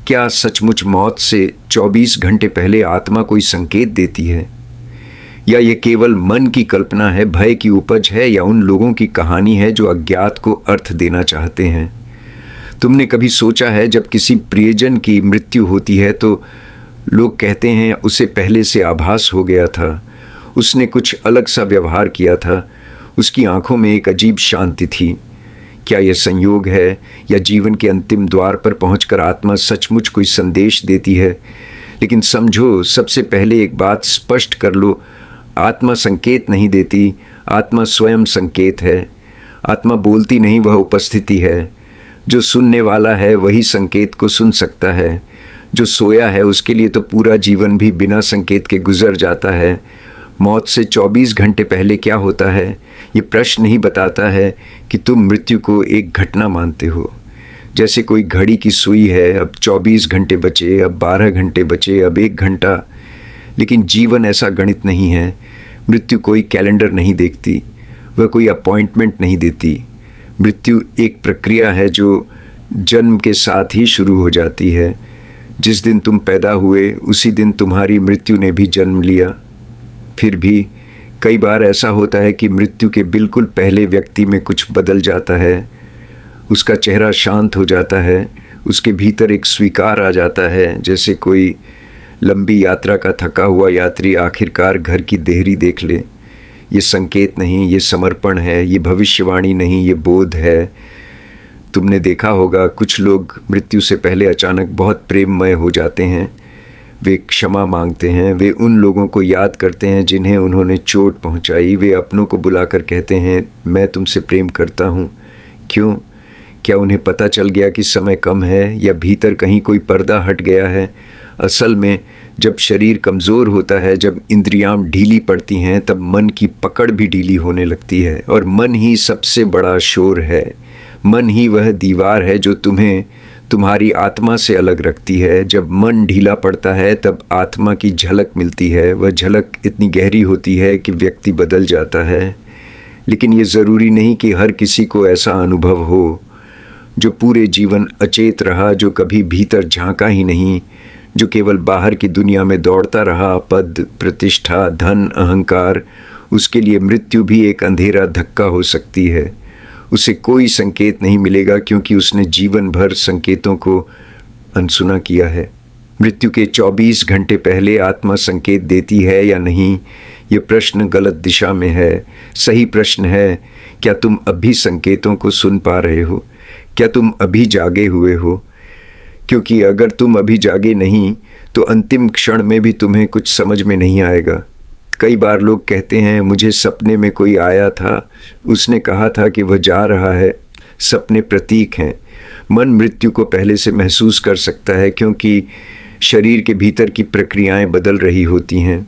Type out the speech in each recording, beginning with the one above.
क्या सचमुच मौत से 24 घंटे पहले आत्मा कोई संकेत देती है, या ये केवल मन की कल्पना है, भय की उपज है, या उन लोगों की कहानी है जो अज्ञात को अर्थ देना चाहते हैं? तुमने कभी सोचा है जब किसी प्रियजन की मृत्यु होती है तो लोग कहते हैं उसे पहले से आभास हो गया था, उसने कुछ अलग सा व्यवहार किया था, उसकी आंखों में एक अजीब शांति थी। क्या यह संयोग है, या जीवन के अंतिम द्वार पर पहुंचकर आत्मा सचमुच कोई संदेश देती है? लेकिन समझो, सबसे पहले एक बात स्पष्ट कर लो, आत्मा संकेत नहीं देती, आत्मा स्वयं संकेत है। आत्मा बोलती नहीं, वह उपस्थिति है। जो सुनने वाला है वही संकेत को सुन सकता है। जो सोया है उसके लिए तो पूरा जीवन भी बिना संकेत के गुजर जाता है। मौत से 24 घंटे पहले क्या होता है, ये प्रश्न ही बताता है कि तुम मृत्यु को एक घटना मानते हो। जैसे कोई घड़ी की सुई है, अब 24 घंटे बचे, अब 12 घंटे बचे, अब 1 घंटा। लेकिन जीवन ऐसा गणित नहीं है। मृत्यु कोई कैलेंडर नहीं देखती, वह कोई अपॉइंटमेंट नहीं देती। मृत्यु एक प्रक्रिया है जो जन्म के साथ ही शुरू हो जाती है। जिस दिन तुम पैदा हुए उसी दिन तुम्हारी मृत्यु ने भी जन्म लिया। फिर भी कई बार ऐसा होता है कि मृत्यु के बिल्कुल पहले व्यक्ति में कुछ बदल जाता है। उसका चेहरा शांत हो जाता है, उसके भीतर एक स्वीकार आ जाता है, जैसे कोई लंबी यात्रा का थका हुआ यात्री आखिरकार घर की देहरी देख ले। ये संकेत नहीं, ये समर्पण है। ये भविष्यवाणी नहीं, ये बोध है। तुमने देखा होगा कुछ लोग मृत्यु से पहले अचानक बहुत प्रेममय हो जाते हैं। वे क्षमा मांगते हैं, वे उन लोगों को याद करते हैं जिन्हें उन्होंने चोट पहुंचाई। वे अपनों को बुलाकर कहते हैं, मैं तुमसे प्रेम करता हूँ। क्यों? क्या उन्हें पता चल गया कि समय कम है, या भीतर कहीं कोई पर्दा हट गया है? असल में जब शरीर कमज़ोर होता है, जब इंद्रियां ढीली पड़ती हैं, तब मन की पकड़ भी ढीली होने लगती है। और मन ही सबसे बड़ा शोर है। मन ही वह दीवार है जो तुम्हें तुम्हारी आत्मा से अलग रखती है। जब मन ढीला पड़ता है तब आत्मा की झलक मिलती है। वह झलक इतनी गहरी होती है कि व्यक्ति बदल जाता है। लेकिन ये ज़रूरी नहीं कि हर किसी को ऐसा अनुभव हो। जो पूरे जीवन अचेत रहा, जो कभी भीतर झांका ही नहीं, जो केवल बाहर की दुनिया में दौड़ता रहा, पद, प्रतिष्ठा, धन, अहंकार, उसके लिए मृत्यु भी एक अंधेरा धक्का हो सकती है। उसे कोई संकेत नहीं मिलेगा क्योंकि उसने जीवन भर संकेतों को अनसुना किया है। मृत्यु के 24 घंटे पहले आत्मा संकेत देती है या नहीं, ये प्रश्न गलत दिशा में है। सही प्रश्न है, क्या तुम अभी संकेतों को सुन पा रहे हो? क्या तुम अभी जागे हुए हो? क्योंकि अगर तुम अभी जागे नहीं तो अंतिम क्षण में भी तुम्हें कुछ समझ में नहीं आएगा। कई बार लोग कहते हैं, मुझे सपने में कोई आया था, उसने कहा था कि वह जा रहा है। सपने प्रतीक हैं। मन मृत्यु को पहले से महसूस कर सकता है क्योंकि शरीर के भीतर की प्रक्रियाएं बदल रही होती हैं।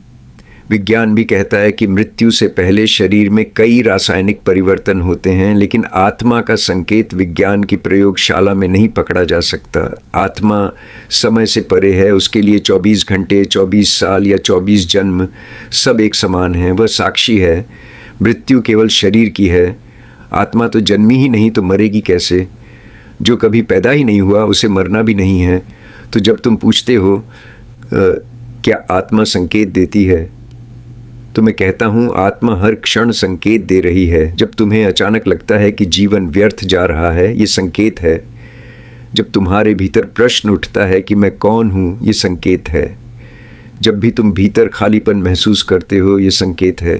विज्ञान भी कहता है कि मृत्यु से पहले शरीर में कई रासायनिक परिवर्तन होते हैं, लेकिन आत्मा का संकेत विज्ञान की प्रयोगशाला में नहीं पकड़ा जा सकता। आत्मा समय से परे है। उसके लिए 24 घंटे, 24 साल या 24 जन्म सब एक समान हैं। वह साक्षी है। मृत्यु केवल शरीर की है। आत्मा तो जन्मी ही नहीं तो मरेगी कैसे? जो कभी पैदा ही नहीं हुआ उसे मरना भी नहीं है। तो जब तुम पूछते हो क्या आत्मा संकेत देती है, तो मैं कहता हूँ आत्मा हर क्षण संकेत दे रही है। जब तुम्हें अचानक लगता है कि जीवन व्यर्थ जा रहा है, ये संकेत है। जब तुम्हारे भीतर प्रश्न उठता है कि मैं कौन हूँ, ये संकेत है। जब भी तुम भीतर खालीपन महसूस करते हो, ये संकेत है।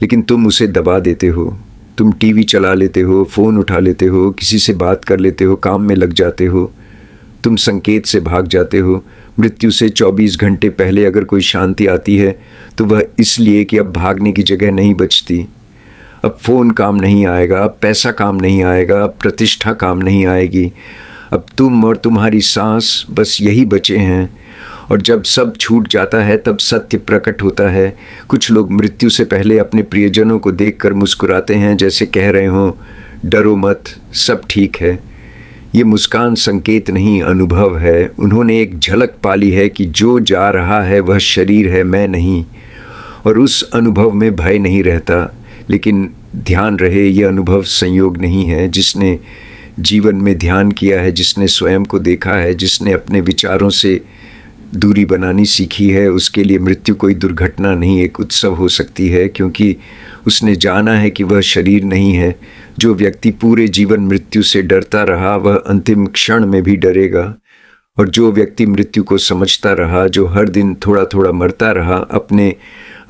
लेकिन तुम उसे दबा देते हो। तुम टीवी चला लेते हो, फ़ोन उठा लेते हो, किसी से बात कर लेते हो, काम में लग जाते हो। तुम संकेत से भाग जाते हो। मृत्यु से 24 घंटे पहले अगर कोई शांति आती है तो वह इसलिए कि अब भागने की जगह नहीं बचती। अब फ़ोन काम नहीं आएगा, अब पैसा काम नहीं आएगा, अब प्रतिष्ठा काम नहीं आएगी। अब तुम और तुम्हारी सांस, बस यही बचे हैं। और जब सब छूट जाता है तब सत्य प्रकट होता है। कुछ लोग मृत्यु से पहले अपने प्रियजनों को देखकर मुस्कुराते हैं, जैसे कह रहे हों, डरो मत, सब ठीक है। ये मुस्कान संकेत नहीं, अनुभव है। उन्होंने एक झलक पाली है कि जो जा रहा है वह शरीर है, मैं नहीं। और उस अनुभव में भय नहीं रहता। लेकिन ध्यान रहे, यह अनुभव संयोग नहीं है। जिसने जीवन में ध्यान किया है, जिसने स्वयं को देखा है, जिसने अपने विचारों से दूरी बनानी सीखी है, उसके लिए मृत्यु कोई दुर्घटना नहीं, एक उत्सव हो सकती है, क्योंकि उसने जाना है कि वह शरीर नहीं है। जो व्यक्ति पूरे जीवन मृत्यु से डरता रहा, वह अंतिम क्षण में भी डरेगा। और जो व्यक्ति मृत्यु को समझता रहा, जो हर दिन थोड़ा थोड़ा मरता रहा, अपने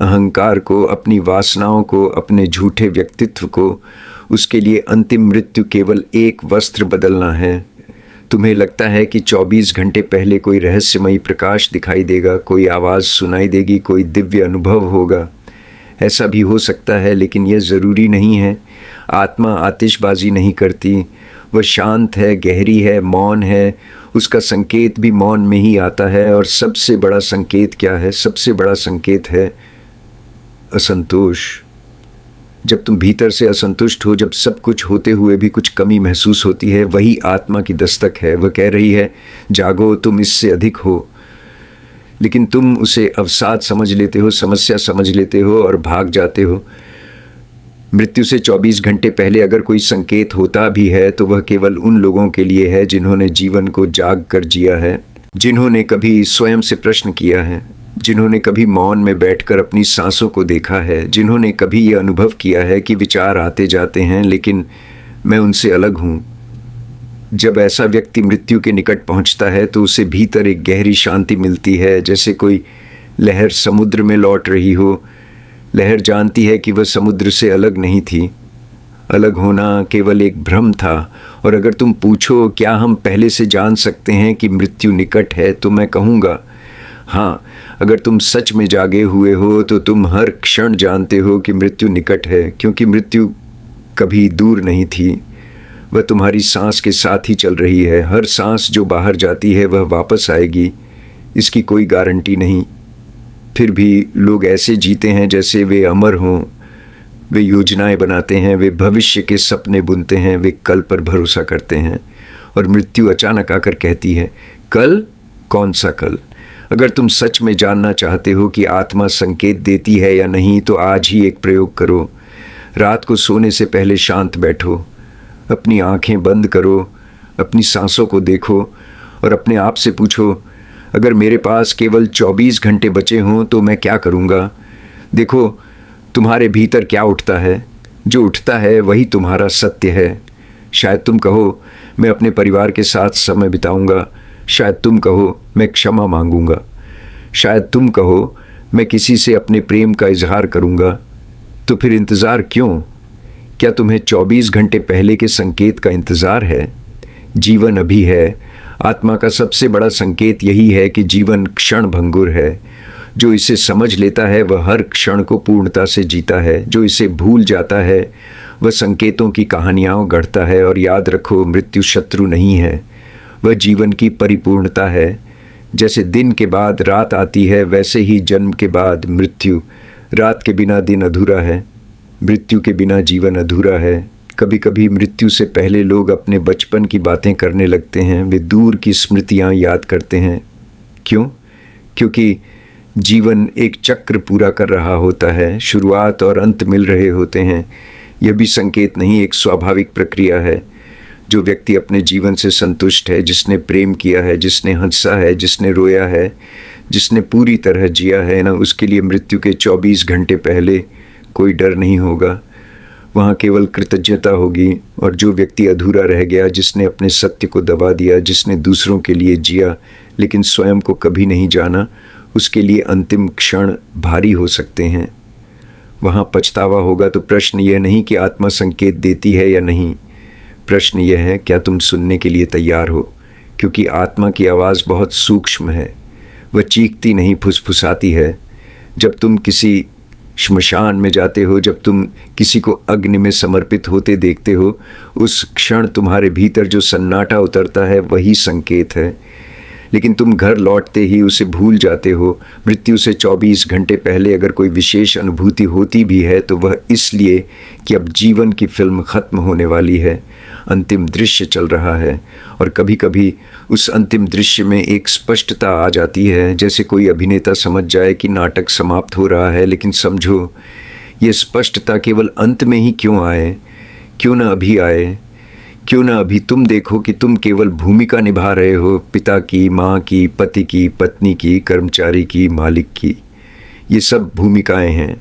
अहंकार को, अपनी वासनाओं को, अपने झूठे व्यक्तित्व को, उसके लिए अंतिम मृत्यु केवल एक वस्त्र बदलना है। तुम्हें लगता है कि 24 घंटे पहले कोई रहस्यमयी प्रकाश दिखाई देगा, कोई आवाज़ सुनाई देगी, कोई दिव्य अनुभव होगा। ऐसा भी हो सकता है, लेकिन यह ज़रूरी नहीं है। आत्मा आतिशबाजी नहीं करती, वह शांत है, गहरी है, मौन है। उसका संकेत भी मौन में ही आता है। और सबसे बड़ा संकेत क्या है? सबसे बड़ा संकेत है असंतोष। जब तुम भीतर से असंतुष्ट हो, जब सब कुछ होते हुए भी कुछ कमी महसूस होती है, वही आत्मा की दस्तक है। वह कह रही है, जागो, तुम इससे अधिक हो। लेकिन तुम उसे अवसाद समझ लेते हो, समस्या समझ लेते हो और भाग जाते हो। मृत्यु से 24 घंटे पहले अगर कोई संकेत होता भी है, तो वह केवल उन लोगों के लिए है जिन्होंने जीवन को जाग कर जिया है, जिन्होंने कभी स्वयं से प्रश्न किया है, जिन्होंने कभी मौन में बैठकर अपनी सांसों को देखा है, जिन्होंने कभी यह अनुभव किया है कि विचार आते जाते हैं, लेकिन मैं उनसे अलग हूँ। जब ऐसा व्यक्ति मृत्यु के निकट पहुँचता है, तो उसे भीतर एक गहरी शांति मिलती है, जैसे कोई लहर समुद्र में लौट रही हो। लहर जानती है कि वह समुद्र से अलग नहीं थी। अलग होना केवल एक भ्रम था। और अगर तुम पूछो, क्या हम पहले से जान सकते हैं कि मृत्यु निकट है, तो मैं कहूँगा हाँ। अगर तुम सच में जागे हुए हो, तो तुम हर क्षण जानते हो कि मृत्यु निकट है, क्योंकि मृत्यु कभी दूर नहीं थी। वह तुम्हारी सांस के साथ ही चल रही है। हर सांस जो बाहर जाती है, वह वापस आएगी, इसकी कोई गारंटी नहीं। फिर भी लोग ऐसे जीते हैं जैसे वे अमर हों। वे योजनाएं बनाते हैं, वे भविष्य के सपने बुनते हैं, वे कल पर भरोसा करते हैं। और मृत्यु अचानक आकर कहती है, कल? कौन सा कल? अगर तुम सच में जानना चाहते हो कि आत्मा संकेत देती है या नहीं, तो आज ही एक प्रयोग करो। रात को सोने से पहले शांत बैठो, अपनी आंखें बंद करो, अपनी सांसों को देखो और अपने आप से पूछो, अगर मेरे पास केवल 24 घंटे बचे हों तो मैं क्या करूँगा? देखो तुम्हारे भीतर क्या उठता है। जो उठता है वही तुम्हारा सत्य है। शायद तुम कहो, मैं अपने परिवार के साथ समय बिताऊंगा। शायद तुम कहो, मैं क्षमा मांगूंगा। शायद तुम कहो, मैं किसी से अपने प्रेम का इजहार करूंगा। तो फिर इंतज़ार क्यों? क्या तुम्हें 24 घंटे पहले के संकेत का इंतज़ार है? जीवन अभी है। आत्मा का सबसे बड़ा संकेत यही है कि जीवन क्षण भंगुर है। जो इसे समझ लेता है, वह हर क्षण को पूर्णता से जीता है। जो इसे भूल जाता है, वह संकेतों की कहानियाँ गढ़ता है। और याद रखो, मृत्यु शत्रु नहीं है, वह जीवन की परिपूर्णता है। जैसे दिन के बाद रात आती है, वैसे ही जन्म के बाद मृत्यु। रात के बिना दिन अधूरा है, मृत्यु के बिना जीवन अधूरा है। कभी कभी मृत्यु से पहले लोग अपने बचपन की बातें करने लगते हैं। वे दूर की स्मृतियाँ याद करते हैं। क्यों? क्योंकि जीवन एक चक्र पूरा कर रहा होता है, शुरुआत और अंत मिल रहे होते हैं। यह भी संकेत नहीं, एक स्वाभाविक प्रक्रिया है। जो व्यक्ति अपने जीवन से संतुष्ट है, जिसने प्रेम किया है, जिसने हंसा है, जिसने रोया है, जिसने पूरी तरह जिया है ना, उसके लिए मृत्यु के 24 घंटे पहले कोई डर नहीं होगा। वहाँ केवल कृतज्ञता होगी। और जो व्यक्ति अधूरा रह गया, जिसने अपने सत्य को दबा दिया, जिसने दूसरों के लिए जिया लेकिन स्वयं को कभी नहीं जाना, उसके लिए अंतिम क्षण भारी हो सकते हैं। वहाँ पछतावा होगा। तो प्रश्न यह नहीं कि आत्मा संकेत देती है या नहीं, प्रश्न यह है, क्या तुम सुनने के लिए तैयार हो? क्योंकि आत्मा की आवाज़ बहुत सूक्ष्म है। वह चीखती नहीं, फुसफुसाती है। जब तुम किसी श्मशान में जाते हो, जब तुम किसी को अग्नि में समर्पित होते देखते हो, उस क्षण तुम्हारे भीतर जो सन्नाटा उतरता है, वही संकेत है। लेकिन तुम घर लौटते ही उसे भूल जाते हो। मृत्यु से 24 घंटे पहले अगर कोई विशेष अनुभूति होती भी है, तो वह इसलिए कि अब जीवन की फिल्म ख़त्म होने वाली है, अंतिम दृश्य चल रहा है। और कभी कभी उस अंतिम दृश्य में एक स्पष्टता आ जाती है, जैसे कोई अभिनेता समझ जाए कि नाटक समाप्त हो रहा है। लेकिन समझो, ये स्पष्टता केवल अंत में ही क्यों आए? क्यों न अभी आए? क्यों ना अभी तुम देखो कि तुम केवल भूमिका निभा रहे हो, पिता की, माँ की, पति की, पत्नी की, कर्मचारी की, मालिक की। ये सब भूमिकाएं हैं।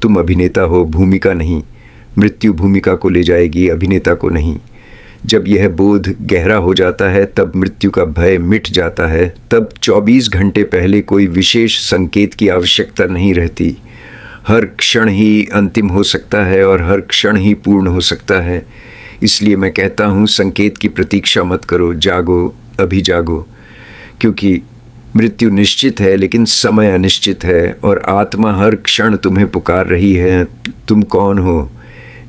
तुम अभिनेता हो, भूमिका नहीं। मृत्यु भूमिका को ले जाएगी, अभिनेता को नहीं। जब यह बोध गहरा हो जाता है तब मृत्यु का भय मिट जाता है। तब 24 घंटे पहले कोई विशेष संकेत की आवश्यकता नहीं रहती। हर क्षण ही अंतिम हो सकता है और हर क्षण ही पूर्ण हो सकता है। इसलिए मैं कहता हूँ, संकेत की प्रतीक्षा मत करो, जागो, अभी जागो। क्योंकि मृत्यु निश्चित है लेकिन समय अनिश्चित है और आत्मा हर क्षण तुम्हें पुकार रही है। तुम कौन हो?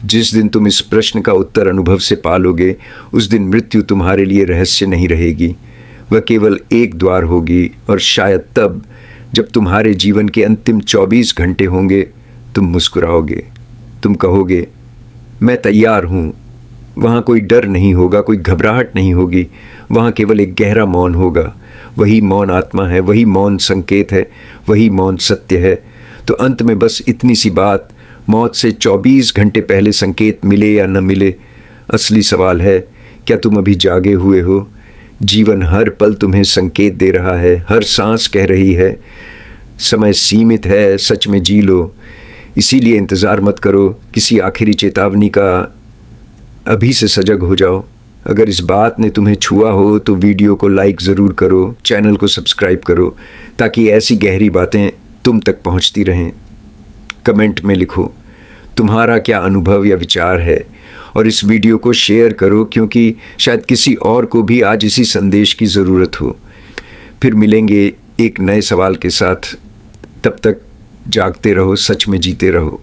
जिस दिन तुम इस प्रश्न का उत्तर अनुभव से पालोगे, उस दिन मृत्यु तुम्हारे लिए रहस्य नहीं रहेगी। वह केवल एक द्वार होगी और शायद तब जब तुम्हारे जीवन के अंतिम 24 घंटे होंगे, तुम मुस्कुराओगे। तुम कहोगे, मैं तैयार हूँ। वहाँ कोई डर नहीं होगा, कोई घबराहट नहीं होगी। वहाँ केवल एक गहरा मौन होगा। वही मौन आत्मा है, वही मौन संकेत है, वही मौन सत्य है। तो अंत में बस इतनी सी बात, मौत से 24 घंटे पहले संकेत मिले या न मिले, असली सवाल है, क्या तुम अभी जागे हुए हो? जीवन हर पल तुम्हें संकेत दे रहा है, हर सांस कह रही है, समय सीमित है, सच में जी लो। इसीलिए इंतज़ार मत करो किसी आखिरी चेतावनी का, अभी से सजग हो जाओ। अगर इस बात ने तुम्हें छुआ हो तो वीडियो को लाइक ज़रूर करो, चैनल को सब्सक्राइब करो, ताकि ऐसी गहरी बातें तुम तक पहुंचती रहें। कमेंट में लिखो तुम्हारा क्या अनुभव या विचार है और इस वीडियो को शेयर करो, क्योंकि शायद किसी और को भी आज इसी संदेश की ज़रूरत हो। फिर मिलेंगे एक नए सवाल के साथ। तब तक जागते रहो, सच में जीते रहो।